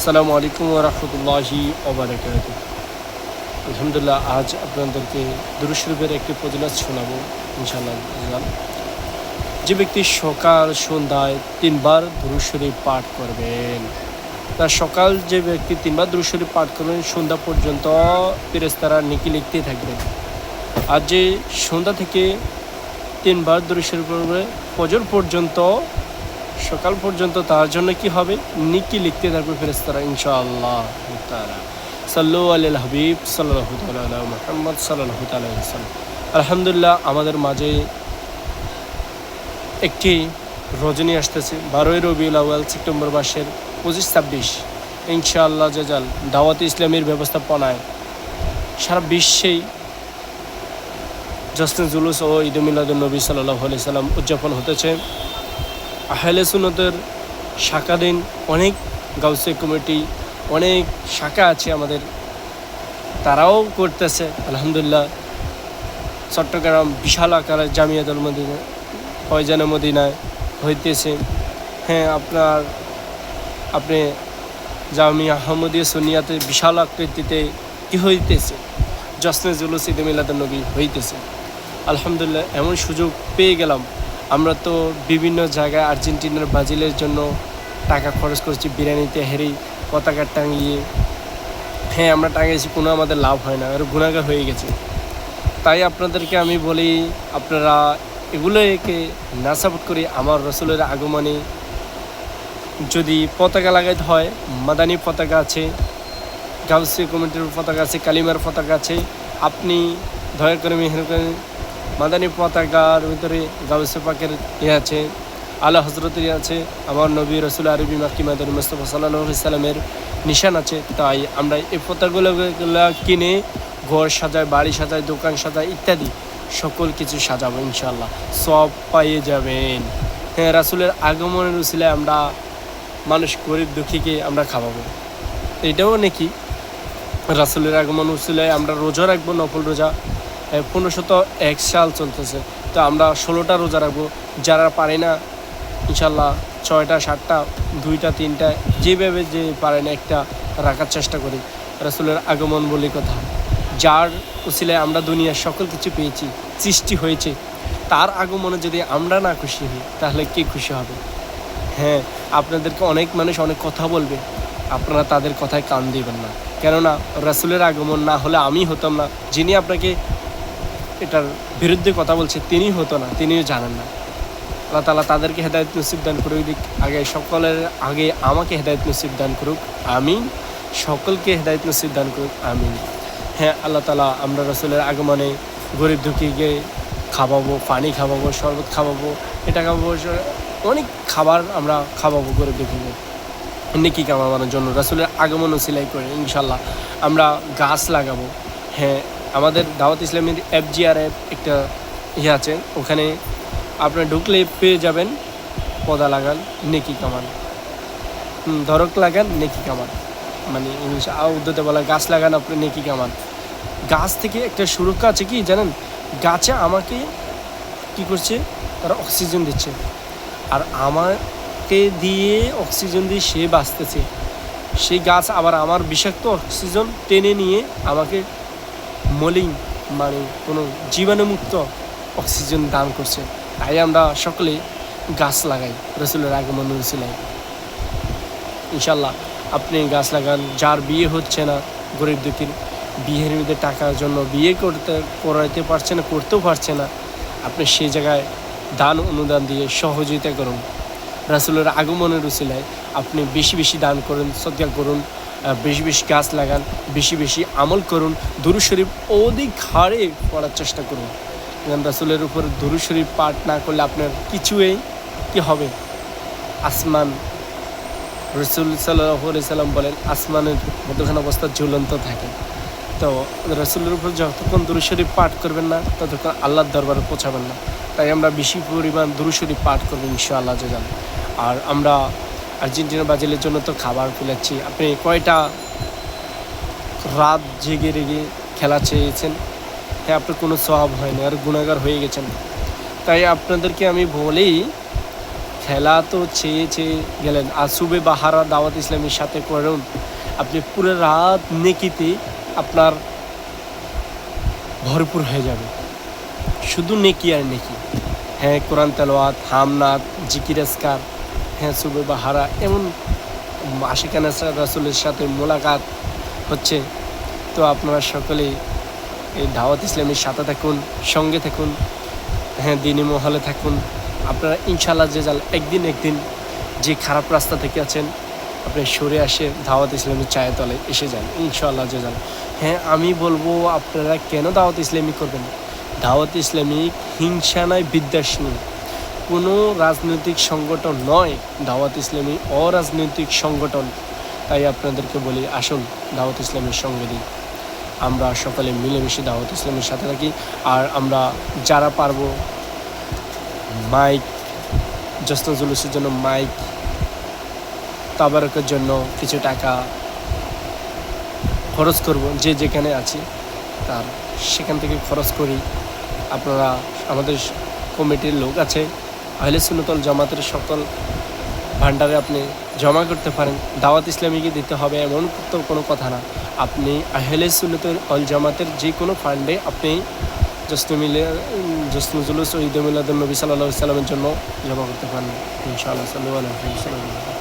আসসালামু আলাইকুম ওয়া রাহমাতুল্লাহি ওয়া বারাকাতুহু। আলহামদুলিল্লাহ, আজ আপনাদেরকে দুরূদ শরীফের একটি ফজিলত শোনাবো ইনশাআল্লাহ। যে ব্যক্তি সকাল সন্ধ্যায় 3 বার দুরূদ শরীফ পাঠ করবেন, তার সকাল যে ব্যক্তি 3 বার দুরূদ শরীফ পাঠ করবেন, সন্ধ্যা পর্যন্ত ফেরেশতারা নেকি লিখতেই থাকবেন। আর যে সন্ধ্যা থেকে 3 বার দুরূদ শরীফ পড়বে ফজর পর্যন্ত, সকাল পর্যন্ত, তার জন্য কি হবে? নেকি লিখতে থাকবে ফেরেশতারা ইনশাআল্লাহ তাআলা। সাল্লু আলাল হাবিব সাল্লাল্লাহু তাআলা আলা মুহাম্মদ সাল্লাল্লাহু তাআলা আলাইহি ওয়াসাল্লাম। আলহামদুলিল্লাহ, আমাদের মাঝে একটি রজনী আসতেছে, 12ই রবিউল আউয়াল, সেপ্টেম্বর মাসের 25-26 ইনশাআল্লাহ জাজাল দাওয়াতে ইসলামের ব্যবস্থাপনায় সারা বিশ্বেই জশ্নে জুলুস ও ঈদে মিলাদুন নবী সাল্লাল্লাহু আলাইহি সাল্লাম উদযাপন হতেছে। আহলে সুন্নতের শাখাধীন অনেক গাউসিয়া কমিটি, অনেক শাখা আছে আমাদের, তারাও করতেছে আলহামদুলিল্লাহ। চট্টগ্রাম বিশাল আকারের জামিয়াতুল মদিনা ফয়জানে মদিনায় হইতেছে। হ্যাঁ, আপনি জামিয়া আহমদিয়া সুন্নিয়াতে বিশাল আকৃতিতে কি হইতেছে, জশ্নে জুলুস ঈদে মিলাদুন নবী হইতেছে। আলহামদুলিল্লাহ, এমন সুযোগ পেয়ে গেলাম। আমরা তো বিভিন্ন জায়গায় আর্জেন্টিনার ব্রাজিলের জন্য টাকা খরচ করছি, বিরিয়ানিতে হেরি পতাকা টাঙিয়ে। হ্যাঁ, আমরা টাঙিয়েছি, কোনো আমাদের লাভ হয় না, আর গুণাগার হয়ে গেছে। তাই আপনাদেরকে আমি বলি, আপনারা এগুলোকে না সাপোর্ট করি। আমার রসুলের আগমনে যদি পতাকা লাগাইতে হয়, মাদানী পতাকা আছে, গাউসিয়া কমিটির পতাকা আছে, কালিমার পতাকা আছে, আপনি দয়া করে মেহের করে মাদানী পতাকার ভিতরে গাউসে পাকের আছে, আলা হজরতের আছে, আমার নবী রসুল আরবি মাক্কি মাদানী মুস্তাফা সাল্লাল্লাহু আলাইহি সাল্লামের নিশান আছে। তাই আমরা এই পতাকাগুলো কিনে ঘর সাজায়, বাড়ি সাজায়, দোকান সাজায়, ইত্যাদি সকল কিছু সাজাবো ইনশাআল্লাহ, সব পাইয়ে যাবেন। হ্যাঁ, রাসুলের আগমনের উসিলায় আমরা মানুষ গরিব দুঃখীকে আমরা খাওয়াবো, এটাও নাকি রাসুলের আগমন উসিলায় আমরা রোজা রাখবো, নফল রোজা। 1501 সাল চলতেছে, তো আমরা 16টা রোজা রাখবো। যারা পারে না ইনশাল্লাহ 6টা, 7টা, 2টা, 3টা, যেভাবে যে পারে না একটা রাখার চেষ্টা করি। রাসুলের আগমন বলে কথা, যার উসিলায় আমরা দুনিয়ার সকল কিছু পেয়েছি, সৃষ্টি হয়েছে, তার আগমনে যদি আমরা না খুশি হই, তাহলে কে খুশি হবে? হ্যাঁ, আপনাদেরকে অনেক মানুষ অনেক কথা বলবে, আপনারা তাদের কথায় কান দিবেন না। কেননা রাসুলের আগমন না হলে আমি হতাম না, যিনি আপনাকে এটার বিরুদ্ধে কথা বলছে তিনি হতো না, তিনিও জানেন না। আল্লাহ তাআলা তাদেরকে হেদায়েত নসিব দান করুক, আগে সকলের আগে আমাকে হেদায়েত নসিব দান করুক, আমিন। সকলকে হেদায়েত নসিব দান করুক, আমিন। হ্যাঁ, আল্লাহ তাআলা আমরা রাসূলের আগমনে গরিব দুঃখীকে খাওয়াবো, পানি খাওয়াবো, শরবত খাওয়াবো, এটা খাওয়াবো, অনেক খাবার আমরা খাওয়াবো গরিব দুঃখীকে নেকি কামানোর জন্য। রাসূলের আগমন উসিলাই করে ইনশাল্লাহ আমরা গাছ লাগাবো। হ্যাঁ, আমাদের দাওয়াত ইসলামের FGRF একটা আছে, ওখানে আপনি ঢুকলে পেয়ে যাবেন, পদা লাগান নেকি কামান, ধরক লাগান নেকি কামান, মানে ইংলিশ উর্দুতে বলা গাছ লাগান আপনি নেকি কামান। গাছ থেকে একটা সুরক্ষা আছে কি জানেন? গাছে আমাকে কি করছে, তারা অক্সিজেন দিচ্ছে, আর আমাকে দিয়ে অক্সিজেন দিয়ে সে বাঁচতেছে। সেই গাছ আবার আমার বিষাক্ত অক্সিজেন টেনে নিয়ে আমাকে মলিন, মানে কোনো জীবাণুমুক্ত অক্সিজেন দান করছে। তাই আমরা সকলে গাছ লাগাই রাসূলের আগমন উসিলায়। ইনশাল্লাহ আপনি গাছ লাগান। যার বিয়ে হচ্ছে না, গরিব দুঃখীর বিয়ের মধ্যে টাকার জন্য বিয়ে করাইতে পারছে না, করতেও পারছে না, আপনি সেই জায়গায় দান অনুদান দিয়ে সহযোগিতা করুন। রাসূলের আগমনের উসিলায় আপনি বেশি বেশি দান করুন, সদকা করুন, বেশি বেশি গাছ লাগান, বেশি বেশি আমল করুন, দুরূদ শরীফ অধিক হারে পড়ার চেষ্টা করুন। রাসূলের উপর দুরূদ শরীফ পাঠ না করলে আপনার কিছুই কি হবে? আসমান, রাসূল সাল্লাল্লাহু আলাইহি সাল্লাম বলেন আসমানের মধ্যখানে অবস্থা ঝুলন্ত থাকে। তো রাসূলের উপর যতক্ষণ দুরূদ শরীফ পাঠ করবেন না, ততক্ষণ আল্লাহর দরবারে পৌঁছাবেন না। তাই আমরা বেশি পরিমাণ দুরূদ শরীফ পাঠ করব ইনশাআল্লাহ জান। আর আমরা আর্জেন্টিনা ব্রাজিলের জন্য তো খাবার ফেলাচ্ছি। আপনি কয়টা রাত জেগে রেগে খেলা চেয়েছেন? হ্যাঁ, আপনার কোনো সওয়াব হয় না, আর গুনাহগার হয়ে গেছেন। তাই আপনাদেরকে আমি বলি, খেলা তো চেয়ে চেয়ে গেলেন, আর সুবে বাহারা দাওয়াত ইসলামীর সাথে করুন, আপনি পুরো রাত নেকিতে আপনার ভরপুর হয়ে যাবে, শুধু নেকি আর নেকি। হ্যাঁ, কোরআন তেলাওয়াত, হামনাত, জিকির আজকার, হ্যাঁ সুবে বাহারা, এমন আশিকানা রাসূলের সাথে মোলাকাত হচ্ছে। তো আপনারা সকলেই এই দাওয়াত ইসলামীর সাথে থাকুন, সঙ্গে থাকুন, হ্যাঁ দিনী মহলে থাকুন। আপনারা ইনশাআল্লাহ একদিন যে খারাপ রাস্তা থেকে আছেন, আপনি সরে আসে দাওয়াত ইসলামী চায়ের তলে এসে যান ইনশাআল্লাহ। হ্যাঁ, আমি বলবো আপনারা কেন দাওয়াত ইসলামী করবেন। দাওয়াত ইসলামিক হিংসা নয়, বিদ্বেষ নেই, কোনো রাজনৈতিক সংগঠন নয়। দাওয়াত ইসলামী অরাজনৈতিক সংগঠন। তাই আপনাদেরকে বলি, আসুন দাওয়াত ইসলামীর সঙ্গে দিই, আমরা সকলে মিলেমিশে দাওয়াত ইসলামের সাথে থাকি। আর আমরা যারা পারবো মাইক, জশ্ন জুলুসের জন্য মাইক, তাবারকের জন্য কিছু টাকা খরচ করব, যে যেখানে আছি তার সেখান থেকে খরচ করি। আপনারা আমাদের কমিটির লোক আছে, আহলে সুন্নাত ওয়াল জামাতের সকল ভান্ডারে আপনি জমা করতে পারেন। দাওয়াত ইসলামীকে দিতে হবে এমন তো কোনো কথা না। আপনি আহলে সুন্নাত ওয়াল জামাতের যে কোনো ফান্ডে আপনি জশ্ন জুলুস ও ঈদে মিলাদুন নবী সাল্লাল্লাহু আলাইহি ওয়াসাল্লামের জন্য জমা করতে পারেন ইনশাআল্লাহ। সাল্লাল্লাহু আলাইহি ওয়াসাল্লাম।